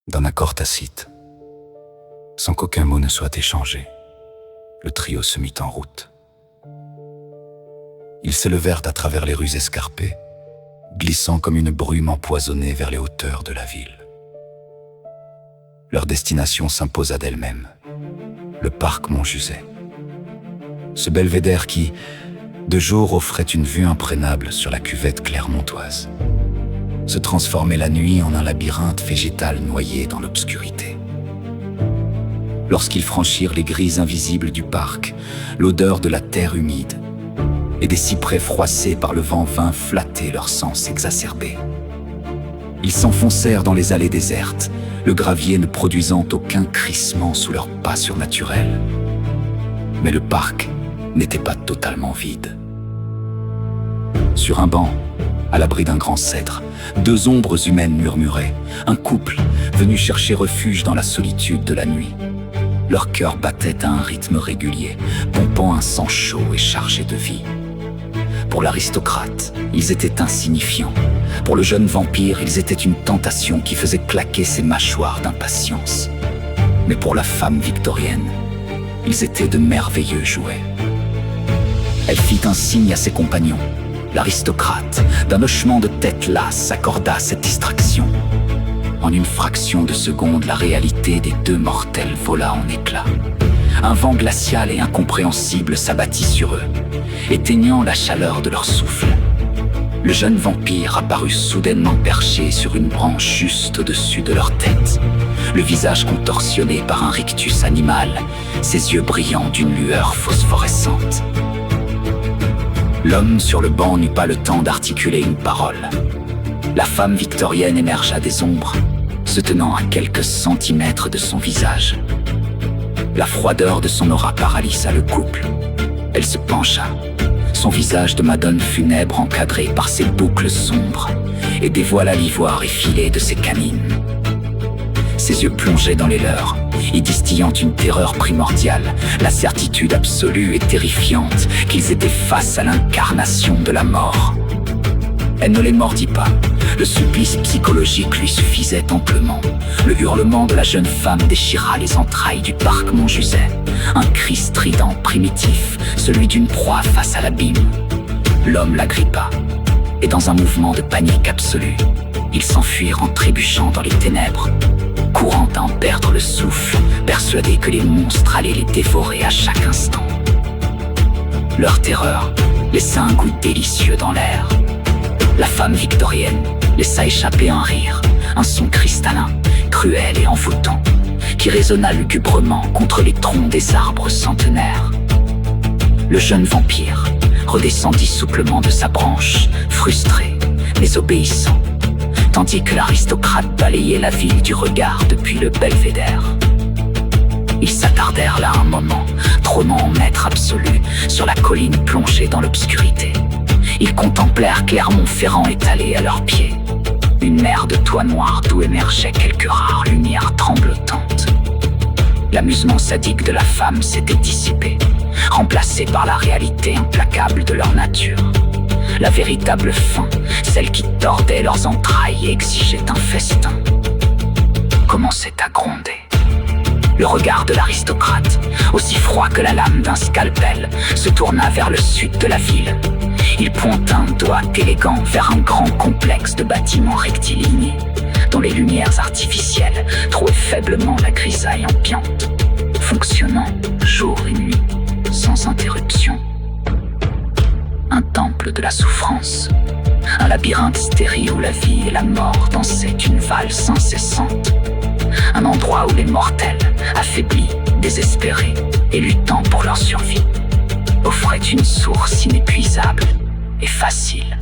D'un accord tacite, sans qu'aucun mot ne soit échangé, le trio se mit en route. Ils s'élevèrent à travers les rues escarpées, glissant comme une brume empoisonnée vers les hauteurs de la ville. Leur destination s'imposa d'elle-même, le parc Montjuset. Ce belvédère qui, de jour, offrait une vue imprégnable sur la cuvette clermontoise, se transformait la nuit en un labyrinthe végétal noyé dans l'obscurité. Lorsqu'ils franchirent les grilles invisibles du parc, l'odeur de la terre humide et des cyprès froissés par le vent vint flatter leurs sens exacerbés. Ils s'enfoncèrent dans les allées désertes, le gravier ne produisant aucun crissement sous leurs pas surnaturels. Mais le parc n'était pas totalement vide. Sur un banc, à l'abri d'un grand cèdre, deux ombres humaines murmuraient, un couple venu chercher refuge dans la solitude de la nuit. Leur cœur battait à un rythme régulier, pompant un sang chaud et chargé de vie. Pour l'aristocrate, ils étaient insignifiants. Pour le jeune vampire, ils étaient une tentation qui faisait claquer ses mâchoires d'impatience. Mais pour la femme victorienne, ils étaient de merveilleux jouets. Elle fit un signe à ses compagnons. L'aristocrate, d'un hochement de tête lasse, s'accorda à cette distraction. En une fraction de seconde, la réalité des deux mortels vola en éclats. Un vent glacial et incompréhensible s'abattit sur eux, éteignant la chaleur de leur souffle. Le jeune vampire apparut soudainement perché sur une branche juste au-dessus de leur tête, le visage contorsionné par un rictus animal, ses yeux brillants d'une lueur phosphorescente. L'homme sur le banc n'eut pas le temps d'articuler une parole. La femme victorienne émergea des ombres, se tenant à quelques centimètres de son visage. La froideur de son aura paralysa le couple. Elle se pencha. Son visage de madone funèbre encadré par ses boucles sombres et dévoila l'ivoire effilé de ses canines. Ses yeux plongeaient dans les leurs, y distillant une terreur primordiale, la certitude absolue et terrifiante qu'ils étaient face à l'incarnation de la mort. Elle ne les mordit pas. Le supplice psychologique lui suffisait amplement. Le hurlement de la jeune femme déchira les entrailles du parc Montjuset. Un cri strident, primitif, celui d'une proie face à l'abîme. L'homme l'agrippa, et dans un mouvement de panique absolue, ils s'enfuirent en trébuchant dans les ténèbres, courant à en perdre le souffle, persuadés que les monstres allaient les dévorer à chaque instant. Leur terreur laissa un goût délicieux dans l'air. La femme victorienne laissa échapper un rire, un son cristallin, cruel et envoûtant, qui résonna lugubrement contre les troncs des arbres centenaires. Le jeune vampire redescendit souplement de sa branche, frustré mais obéissant, tandis que l'aristocrate balayait la ville du regard depuis le belvédère. Ils s'attardèrent là un moment, trônant en maître absolu sur la colline plongée dans l'obscurité. Ils contemplèrent Clermont-Ferrand étalé à leurs pieds, une mer de toits noirs d'où émergeaient quelques rares lumières tremblotantes. L'amusement sadique de la femme s'était dissipé, remplacé par la réalité implacable de leur nature. La véritable faim, celle qui tordait leurs entrailles et exigeait un festin, commençait à gronder. Le regard de l'aristocrate, aussi froid que la lame d'un scalpel, se tourna vers le sud de la ville. Il pointa un doigt élégant vers un grand complexe de bâtiments rectilignes, dont les lumières artificielles trouaient faiblement la grisaille ambiante, fonctionnant jour et nuit, sans interruption. Un temple de la souffrance, un labyrinthe stérile où la vie et la mort dansaient une valse incessante. Un endroit où les mortels, affaiblis, désespérés et luttant pour leur survie, offraient une source inépuisable et facile.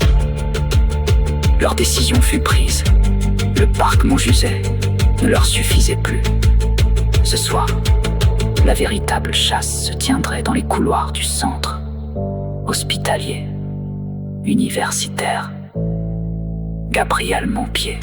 Leur décision fut prise. Le parc Montjuset ne leur suffisait plus. Ce soir, la véritable chasse se tiendrait dans les couloirs du centre, hospitalier, universitaire. Gabriel Montpied.